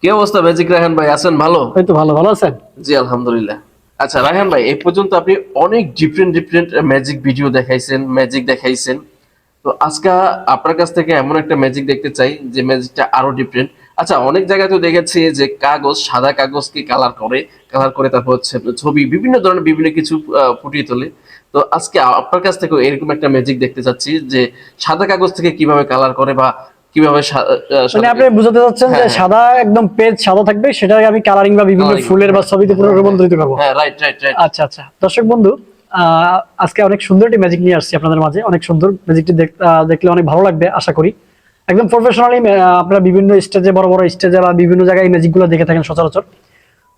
কি অবস্থা ম্যাজিক রায়হান ভাই, আছেন ভালো? এই তো ভালো ভালো আছেন। জি আলহামদুলিল্লাহ। আচ্ছা রায়হান ভাই, এই পর্যন্ত আপনি অনেক ডিফারেন্ট ডিফারেন্ট ম্যাজিক ভিডিও দেখাইছেন, ম্যাজিক দেখাইছেন। তো আজকে আপনার কাছ থেকে এমন একটা ম্যাজিক দেখতে চাই যে ম্যাজিকটা আরো ডিফারেন্ট। আচ্ছা, অনেক জায়গায় তো দেখেছি যে কাগজ, সাদা কাগজকে কালার করে তারপর হচ্ছে ছবি, বিভিন্ন ধরনের বিভিন্ন কিছু ফুটিয়ে তোলে। তো আজকে আপনার কাছ থেকে এরকম একটা ম্যাজিক দেখতে চাচ্ছি যে সাদা কাগজ থেকে কিভাবে কালার করে বা কিভাবে মানে সাদা। আপনি বুঝাতে চাচ্ছেন যে হ্যাঁ, হ্যাঁ। সাদা একদম পেজ সাদা থাকবে, সেটাকে আমি কালারিং বা বিভিন্ন Colouring, ফুলের বা ছবিতে রূপান্তরিত করবো। হ্যাঁ, রাইট রাইট রাইট। আচ্ছা আচ্ছা, দর্শক বন্ধু, আজকে অনেক সুন্দর একটি ম্যাজিক নিয়ে আসছি আপনাদের মাঝে। অনেক সুন্দর ম্যাজিকটি দেখলে অনেক ভালো লাগবে আশা করি। একদম প্রফেশনালি আপনারা বিভিন্ন স্টেজে, বড় বড় স্টেজে বা বিভিন্ন জায়গায় এই ম্যাজিক গুলো দেখে থাকেন সচরাচর।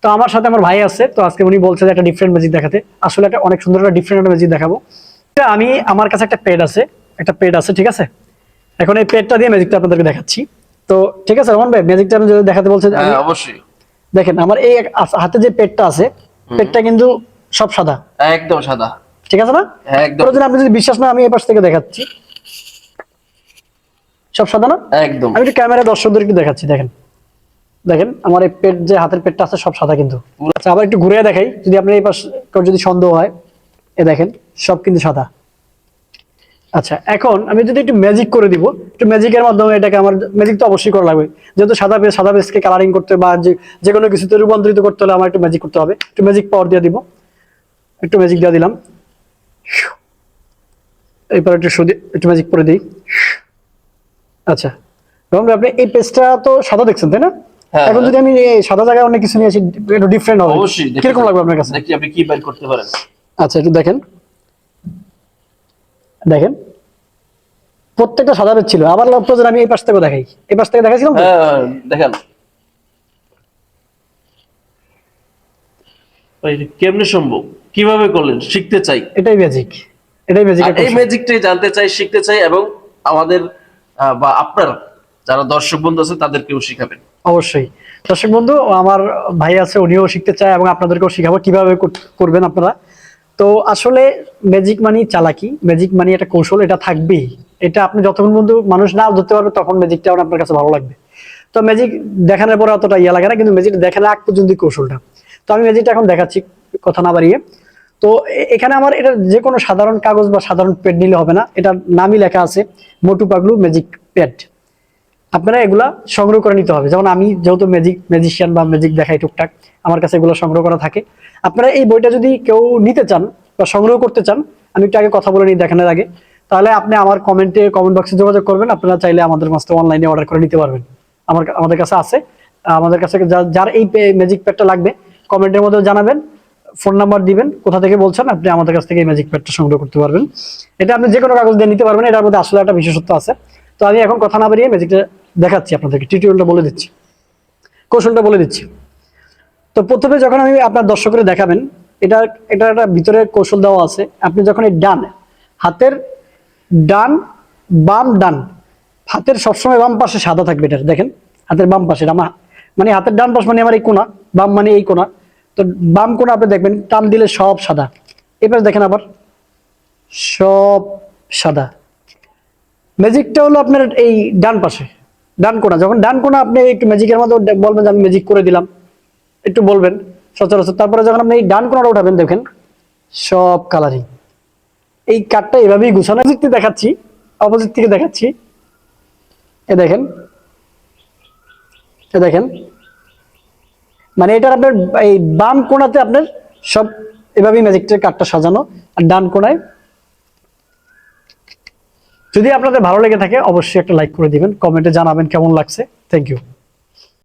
তো আমার সাথে আমার ভাই আছে, তো আজকে উনি বলছে যে একটা ডিফারেন্ট ম্যাজিক দেখাতে। আসলে একটা অনেক সুন্দর একটা ডিফারেন্ট ম্যাজিক দেখাবো। তো আমি, আমার কাছে একটা পেড আছে, ঠিক আছে? এখন এই পেডটা দিয়ে ম্যাজিকটা আপনাদেরকে দেখাচ্ছি। তো ঠিক আছে রহমান ভাই, ম্যাজিকটা আমি যদি দেখাতে বলছেন, হ্যাঁ অবশ্যই। দেখেন আমার এই হাতে যে পেডটা আছে, পেডটা কিন্তু সব সাদা, একদম সাদা। ঠিক আছে না? হ্যাঁ একদম। প্রয়োজন আপনি যদি বিশ্বাস না, আমি এই পাশ থেকে দেখাচ্ছি, সব সাদা না? একদম। আমি একটু ক্যামেরা দর্শকদের একটু দেখাচ্ছি, দেখেন দেখেন আমার এই পেড, যে হাতের পেডটা আছে সব সাদা কিন্তু। আচ্ছা, আবার একটু ঘুরে দেখাই, যদি আপনার এই পাশ কেউ যদি সন্দেহ হয়, এ দেখেন সব কিন্তু সাদা। আচ্ছা, এখন আমি যদি একটু ম্যাজিক করে দিব, একটু ম্যাজিকের মাধ্যমে এটাকে, আমার ম্যাজিক তো অবশ্যই করা লাগবে, যেহেতু সাদা পেজকে কালারিং করতে বা যে কোনো কিছুতে রূপান্তরিত করতে হলে আমার একটু ম্যাজিক করতে হবে। একটু ম্যাজিক পাওয়ার দিয়ে দিব, একটু ম্যাজিক দিয়ে দিলাম। এরপর একটু ম্যাজিক করে দিই। আচ্ছা, এবং আপনি এই পেজটা তো সাদা দেখছেন তাই না? হ্যাঁ, এখন যদি আমি এই সাদা জায়গায় অনেক কিছু নিয়ে আসি, একটু ডিফারেন্ট হবে। অবশ্যই কিরকম লাগবে আপনার কাছে? দেখি আপনি কি বের করতে পারেন। আচ্ছা, একটু দেখেন দেখেন প্রত্যেকটা সাদা পেজ ছিল। আবার প্রয়োজন আমি এই পাশ থেকে দেখাই, এই পাশ থেকে দেখাইছিলাম তো। হ্যাঁ দেখেন ভাই, কেমনে সম্ভব, কিভাবে করলেন শিখতে চাই। এটাই ম্যাজিক, এটাই ম্যাজিক। আর এই ম্যাজিকটাই জানতে চাই, শিখতে চাই, এবং আমাদের বা আপনার যারা দর্শক বন্ধু আছে তাদেরকেও শিখাবেন। অবশ্যই দর্শক বন্ধু, আমার ভাই আছে, উনিও শিখতে চায় এবং আপনাদেরকেও শিখাবো কিভাবে করবেন আপনারা। তো আসলে ম্যাজিক মানি চালাকি, ম্যাজিক মানি একটা কৌশল, এটা থাকবেই। এটা আপনি যতক্ষণ বন্ধু মানুষ না ধরতে পারবে, তখন ম্যাজিকটা আপনার কাছে ভালো লাগবে। তো ম্যাজিক দেখানোর পরে অতটা ইয়া লাগে না, কিন্তু ম্যাজিক দেখানোর আগ পর্যন্ত কৌশলটা। তো আমি ম্যাজিকটা এখন দেখাচ্ছি, কথা না বাড়িয়ে। তো এখানে আমার এটা যে কোনো সাধারণ কাগজ বা সাধারণ পেড নিলে হবে না, এটার নামই লেখা আছে মোটু পাগলু ম্যাজিক প্যাড। আপনারা এগুলা সংগ্রহ করে নিতে হবে। যেমন আমি যেহেতু ম্যাজিশিয়ান বা ম্যাজিক দেখাই টুকটাক, আমার কাছে এগুলো সংগ্রহ করা থাকে। আপনারা এই বইটা যদি কেউ নিতে চান বা সংগ্রহ করতে চান, আমি একটু আগে কথা বলে নিই দেখানোর আগে, তাহলে আপনি আমার কমেন্ট বক্সে যোগাযোগ করবেন। আপনারা চাইলে আমাদের মাস্টার অনলাইনে অর্ডার করে নিতে পারবেন। আমাদের কাছে আছে। আমাদের কাছে যার এই ম্যাজিক প্যাডটা লাগবে, কমেন্টের মধ্যে জানাবেন, ফোন নাম্বার দিবেন, কোথা থেকে বলছেন, আপনি আমাদের কাছ থেকে এই ম্যাজিক প্যাডটা সংগ্রহ করতে পারবেন। এটা আপনি যে কোনো কাগজ দিয়ে নিতে পারবেন, এটার মধ্যে আসলে একটা বিশেষত্ব আছে। তো আমি এখন কথা না বাড়িয়ে ম্যাজিকটা দেখাচ্ছি আপনাদেরকে, টিউটোরিয়ালটা বলে দিচ্ছি, কৌশলটা বলে দিচ্ছি। তো প্রথমে যখন আমি আপনার দর্শকরে দেখাবেন, এটা এটা একটা ভিতরে কৌশল দেওয়া আছে। আপনি যখন এই হাতের ডান, ডান, হাতের সবসময় বাম পাশে সাদা থাকবে। এটা দেখেন, হাতের বাম পাশে, আমার মানে হাতের ডান পাশ মানে আমার এই কোনা, বাম মানে এই কোনা। তো বাম কোনা আপনি দেখবেন টান দিলে সব সাদা। এবার দেখেন আবার সব সাদা। ম্যাজিকটা হলো আপনার এই ডান পাশে, ডান কোনা। যখন ডান কোনা আপনি একটু ম্যাজিকের মতো বলবেন যে আমি ম্যাজিক করে দিলাম, একটু বলবেন সচরাচর। তারপরে যখন আপনি এই ডান কোনাটা উঠাবেন, দেখেন সব কালারিং। এই কার্ডটা এভাবেই গুছানো। দেখাচ্ছি, অপোজিট থেকে দেখাচ্ছি। এ দেখেন, এ দেখেন, মানে এটার আপনার এই বাম কোনাতে আপনার সব এভাবেই ম্যাজিকটার কার্ডটা সাজানো। আর ডান কোনায়, যদি আপনাদের ভালো লেগে থাকে অবশ্যই একটা লাইক করে দিবেন, কমেন্টে জানাবেন কেমন লাগছে। Thank you.